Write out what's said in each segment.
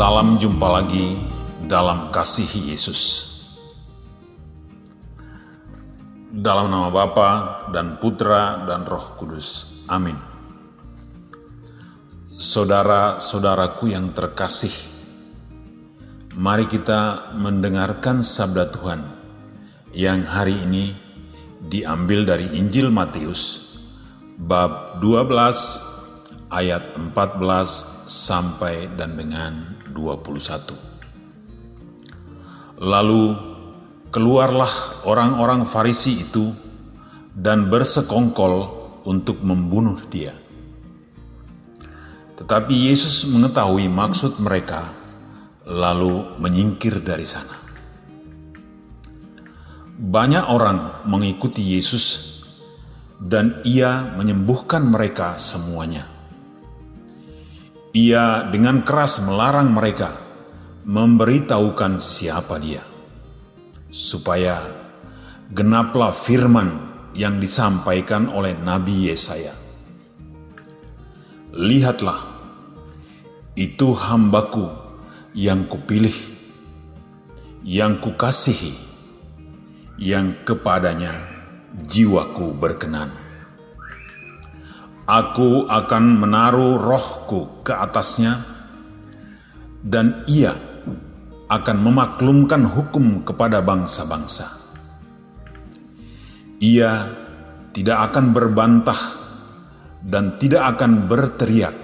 Salam jumpa lagi dalam kasih Yesus. Dalam nama Bapa dan Putra dan Roh Kudus. Amin. Saudara-saudaraku yang terkasih, mari kita mendengarkan sabda Tuhan yang hari ini diambil dari Injil Matius bab 12 ayat 14 sampai dan dengan 21. Lalu keluarlah orang-orang Farisi itu dan bersekongkol untuk membunuh dia. Tetapi Yesus mengetahui maksud mereka, lalu menyingkir dari sana. Banyak orang mengikuti Yesus dan Ia menyembuhkan mereka semuanya. Ia dengan keras melarang mereka memberitahukan siapa Dia, supaya genaplah firman yang disampaikan oleh Nabi Yesaya. Lihatlah, itu hambaku yang kupilih, yang kukasihi, yang kepadanya jiwaku berkenan. Aku akan menaruh rohku ke atasnya, dan ia akan memaklumkan hukum kepada bangsa-bangsa. Ia tidak akan berbantah dan tidak akan berteriak,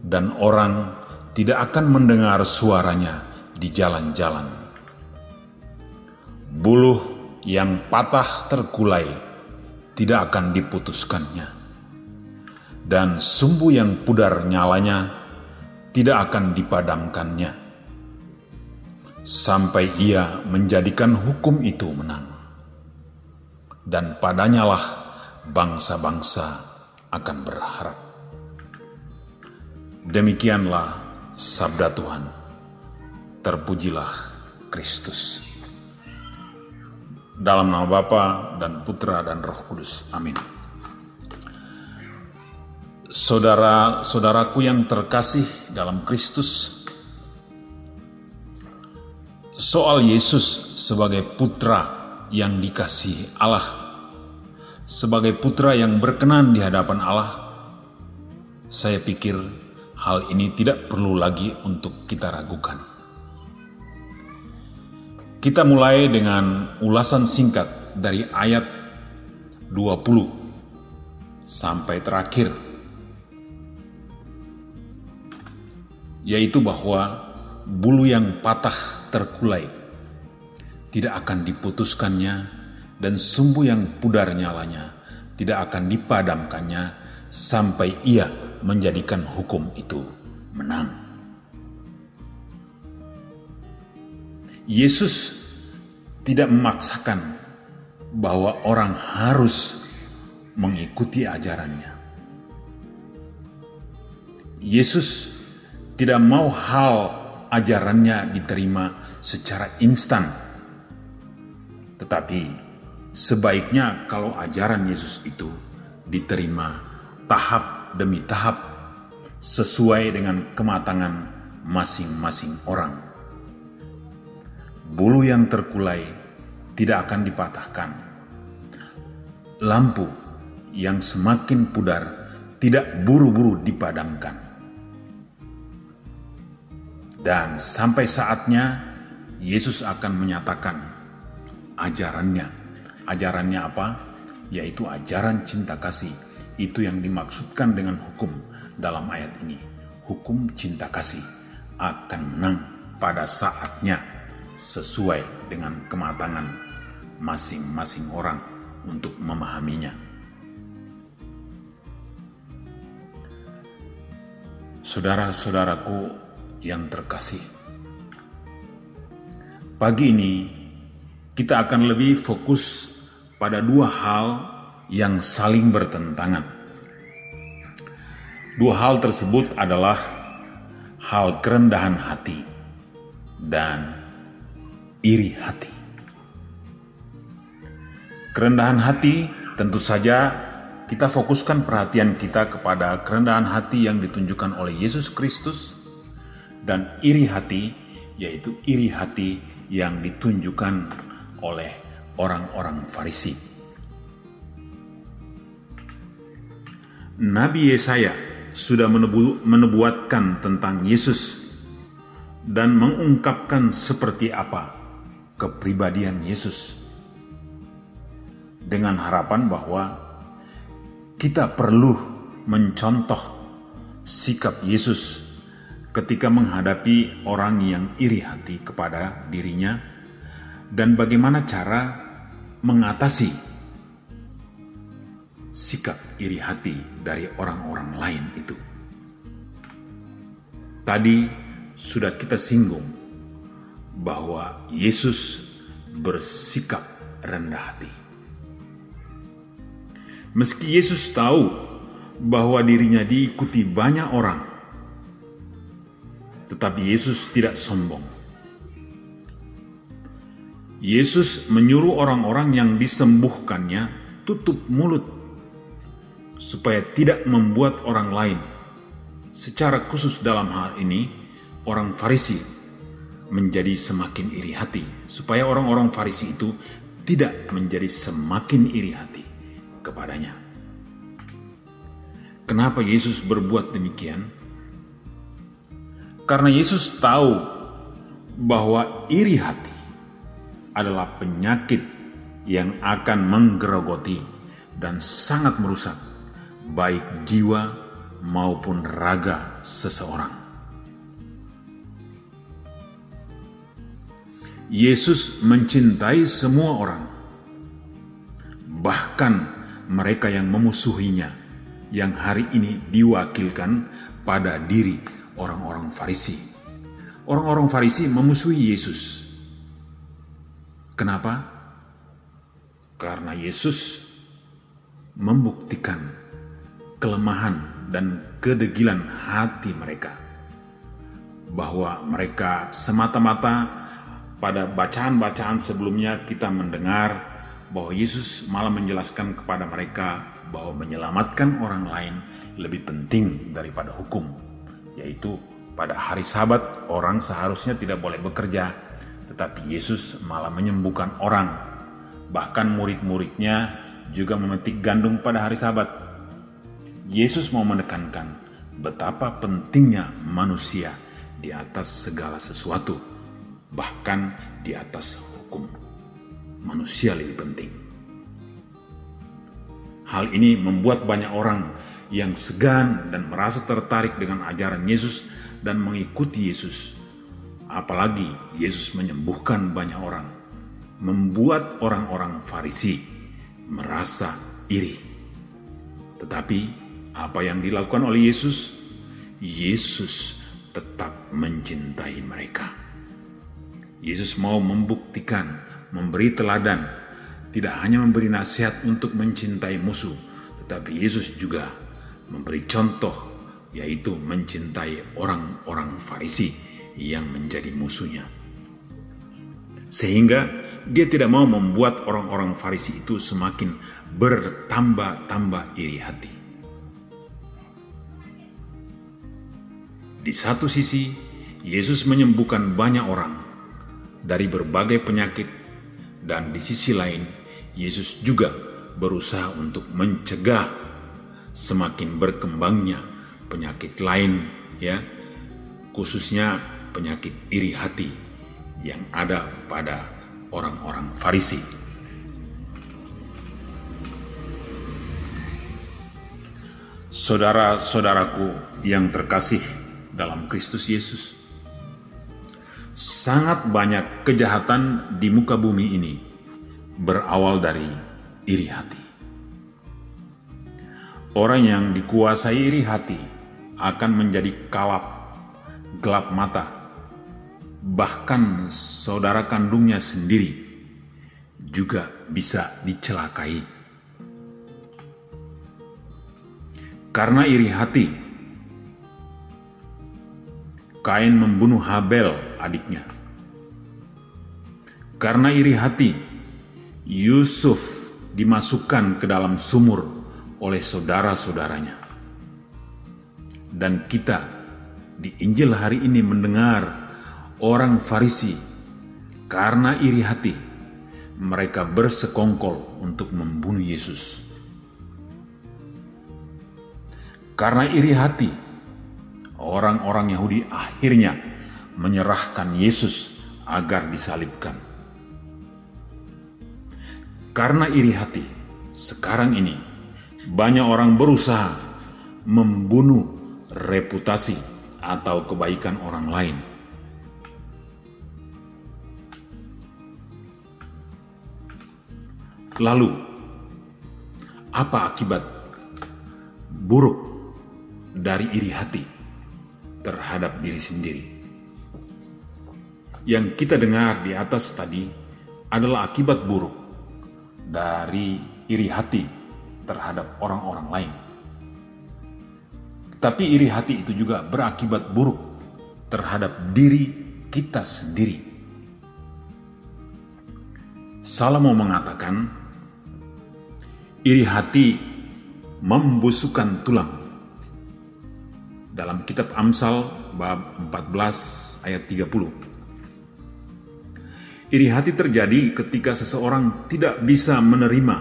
dan orang tidak akan mendengar suaranya di jalan-jalan. Buluh yang patah terkulai tidak akan diputuskannya, dan sumbu yang pudar nyalanya tidak akan dipadamkannya, sampai ia menjadikan hukum itu menang. Dan padanyalah bangsa-bangsa akan berharap. Demikianlah sabda Tuhan. Terpujilah Kristus. Dalam nama Bapa dan Putra dan Roh Kudus. Amin. Saudara-saudaraku yang terkasih dalam Kristus, soal Yesus sebagai putra yang dikasihi Allah, sebagai putra yang berkenan di hadapan Allah, saya pikir hal ini tidak perlu lagi untuk kita ragukan. Kita mulai dengan ulasan singkat dari ayat 20 sampai terakhir, yaitu bahwa bulu yang patah terkulai tidak akan diputuskannya, dan sumbu yang pudar nyalanya tidak akan dipadamkannya, sampai ia menjadikan hukum itu menang. Yesus tidak memaksakan bahwa orang harus mengikuti ajarannya. Yesus tidak mau hal ajarannya diterima secara instan. Tetapi sebaiknya kalau ajaran Yesus itu diterima tahap demi tahap, sesuai dengan kematangan masing-masing orang. Bulu yang terkulai tidak akan dipatahkan. Lampu yang semakin pudar tidak buru-buru dipadamkan. Dan sampai saatnya Yesus akan menyatakan ajarannya. Ajarannya apa? Yaitu ajaran cinta kasih. Itu yang dimaksudkan dengan hukum dalam ayat ini. Hukum cinta kasih akan menang pada saatnya, sesuai dengan kematangan masing-masing orang untuk memahaminya. Saudara-saudaraku yang terkasih, pagi ini kita akan lebih fokus pada dua hal yang saling bertentangan. Dua hal tersebut adalah hal kerendahan hati dan iri hati. Kerendahan hati tentu saja kita fokuskan perhatian kita kepada kerendahan hati yang ditunjukkan oleh Yesus Kristus Dan iri hati, yaitu iri hati yang ditunjukkan oleh orang-orang Farisi. Nabi Yesaya sudah menubuatkan tentang Yesus dan mengungkapkan seperti apa kepribadian Yesus, dengan harapan bahwa kita perlu mencontoh sikap Yesus ketika menghadapi orang yang iri hati kepada dirinya, dan bagaimana cara mengatasi sikap iri hati dari orang-orang lain itu. Tadi sudah kita singgung bahwa Yesus bersikap rendah hati. Meski Yesus tahu bahwa dirinya diikuti banyak orang, tetapi Yesus tidak sombong. Yesus menyuruh orang-orang yang disembuhkannya tutup mulut, supaya tidak membuat orang lain, secara khusus dalam hal ini orang Farisi, menjadi semakin iri hati, supaya orang-orang Farisi itu tidak menjadi semakin iri hati kepadanya. Kenapa Yesus berbuat demikian? Karena Yesus tahu bahwa iri hati adalah penyakit yang akan menggerogoti dan sangat merusak baik jiwa maupun raga seseorang. Yesus mencintai semua orang, bahkan mereka yang memusuhinya, yang hari ini diwakilkan pada diri orang-orang Farisi. Orang-orang Farisi memusuhi Yesus. Kenapa? Karena Yesus membuktikan kelemahan dan kedegilan hati mereka, bahwa mereka semata-mata pada bacaan-bacaan sebelumnya kita mendengar bahwa Yesus malah menjelaskan kepada mereka bahwa menyelamatkan orang lain lebih penting daripada hukum, yaitu pada hari Sabat orang seharusnya tidak boleh bekerja, tetapi Yesus malah menyembuhkan orang. Bahkan murid-muridnya juga memetik gandum pada hari Sabat. Yesus mau menekankan betapa pentingnya manusia di atas segala sesuatu, bahkan di atas hukum. Manusia lebih penting. Hal ini membuat banyak orang yang segan dan merasa tertarik dengan ajaran Yesus dan mengikuti Yesus. Apalagi Yesus menyembuhkan banyak orang, membuat orang-orang Farisi merasa iri. Tetapi apa yang dilakukan oleh Yesus? Yesus tetap mencintai mereka. Yesus mau membuktikan, memberi teladan, tidak hanya memberi nasihat untuk mencintai musuh, tetapi Yesus juga memberi contoh, yaitu mencintai orang-orang Farisi yang menjadi musuhnya. Sehingga dia tidak mau membuat orang-orang Farisi itu semakin bertambah-tambah iri hati. Di satu sisi, Yesus menyembuhkan banyak orang dari berbagai penyakit, dan di sisi lain, Yesus juga berusaha untuk mencegah semakin berkembangnya penyakit lain, ya, khususnya penyakit iri hati yang ada pada orang-orang Farisi. Saudara-saudaraku yang terkasih dalam Kristus Yesus, sangat banyak kejahatan di muka bumi ini berawal dari iri hati. Orang yang dikuasai iri hati akan menjadi gelap mata. Bahkan saudara kandungnya sendiri juga bisa dicelakai. Karena iri hati, Kain membunuh Habel adiknya. Karena iri hati, Yusuf dimasukkan ke dalam sumur oleh saudara-saudaranya. Dan kita di Injil hari ini mendengar orang Farisi karena iri hati, mereka bersekongkol untuk membunuh Yesus. Karena iri hati, orang-orang Yahudi akhirnya menyerahkan Yesus agar disalibkan. Karena iri hati, sekarang ini banyak orang berusaha membunuh reputasi atau kebaikan orang lain. Lalu, apa akibat buruk dari iri hati terhadap diri sendiri? Yang kita dengar di atas tadi adalah akibat buruk dari iri hati terhadap orang-orang lain. Tapi iri hati itu juga berakibat buruk terhadap diri kita sendiri. Salomo mengatakan, iri hati membusukkan tulang. Dalam kitab Amsal bab 14 ayat 30. Iri hati terjadi ketika seseorang tidak bisa menerima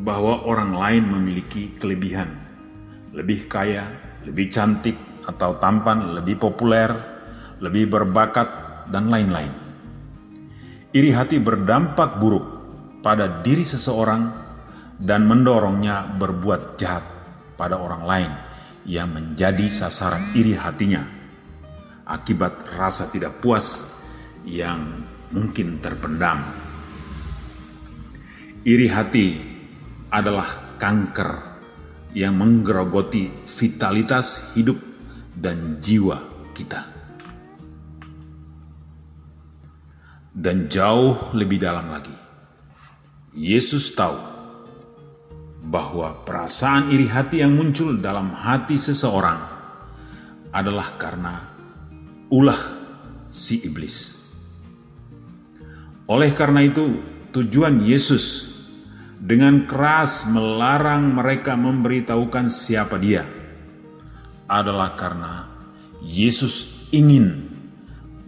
bahwa orang lain memiliki kelebihan, lebih kaya, lebih cantik, atau tampan, lebih populer, lebih berbakat, dan lain-lain. Iri hati berdampak buruk pada diri seseorang dan mendorongnya berbuat jahat pada orang lain yang menjadi sasaran iri hatinya akibat rasa tidak puas yang mungkin terpendam. Iri hati adalah kanker yang menggerogoti vitalitas hidup dan jiwa kita. Dan jauh lebih dalam lagi, Yesus tahu bahwa perasaan iri hati yang muncul dalam hati seseorang adalah karena ulah si iblis. Oleh karena itu, tujuan Yesus dengan keras melarang mereka memberitahukan siapa Dia adalah karena Yesus ingin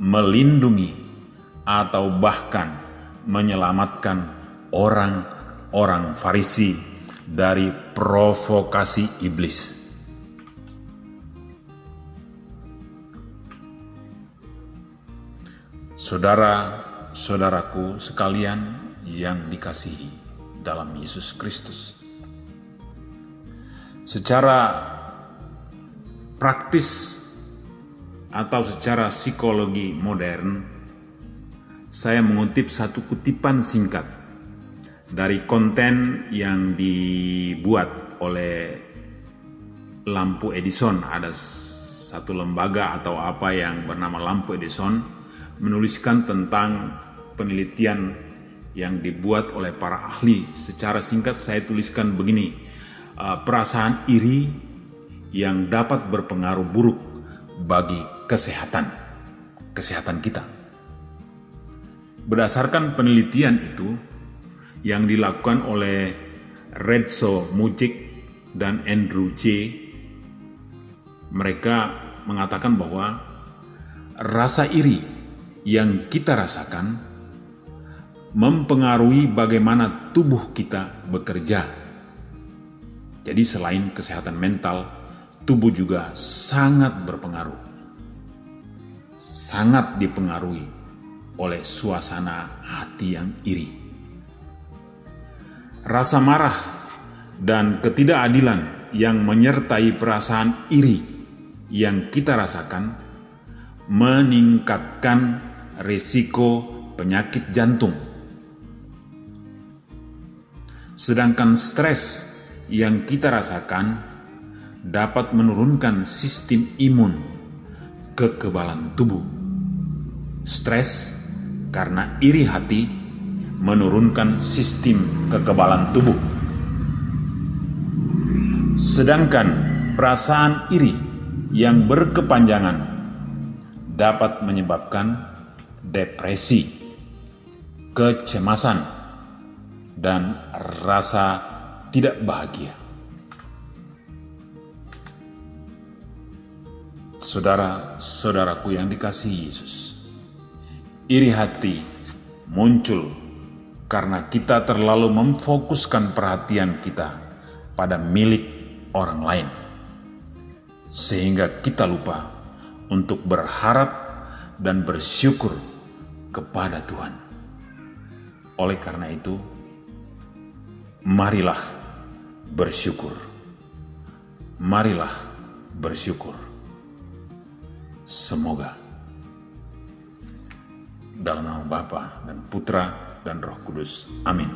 melindungi atau bahkan menyelamatkan orang-orang Farisi dari provokasi iblis. Saudara-saudaraku sekalian yang dikasihi dalam Yesus Kristus, secara praktis atau secara psikologi modern, saya mengutip satu kutipan singkat dari konten yang dibuat oleh Lampu Edison. Ada satu lembaga atau apa yang bernama Lampu Edison menuliskan tentang penelitian yang dibuat oleh para ahli. Secara singkat saya tuliskan begini, perasaan iri yang dapat berpengaruh buruk bagi kesehatan kita. Berdasarkan penelitian itu yang dilakukan oleh Renzo Mujic dan Andrew J, mereka mengatakan bahwa rasa iri yang kita rasakan mempengaruhi bagaimana tubuh kita bekerja. Jadi selain kesehatan mental, tubuh juga sangat berpengaruh, sangat dipengaruhi oleh suasana hati yang iri. Rasa marah dan ketidakadilan yang menyertai perasaan iri yang kita rasakan meningkatkan risiko penyakit jantung. Sedangkan stres yang kita rasakan dapat menurunkan sistem imun, kekebalan tubuh. Stres karena iri hati menurunkan sistem kekebalan tubuh. Sedangkan perasaan iri yang berkepanjangan dapat menyebabkan depresi, kecemasan, dan rasa tidak bahagia. Saudara-saudaraku yang dikasihi Yesus, iri hati muncul karena kita terlalu memfokuskan perhatian kita pada milik orang lain, sehingga kita lupa untuk berharap dan bersyukur kepada Tuhan. Oleh karena itu, marilah bersyukur. Marilah bersyukur. Semoga dalam nama Bapa dan Putra dan Roh Kudus. Amin.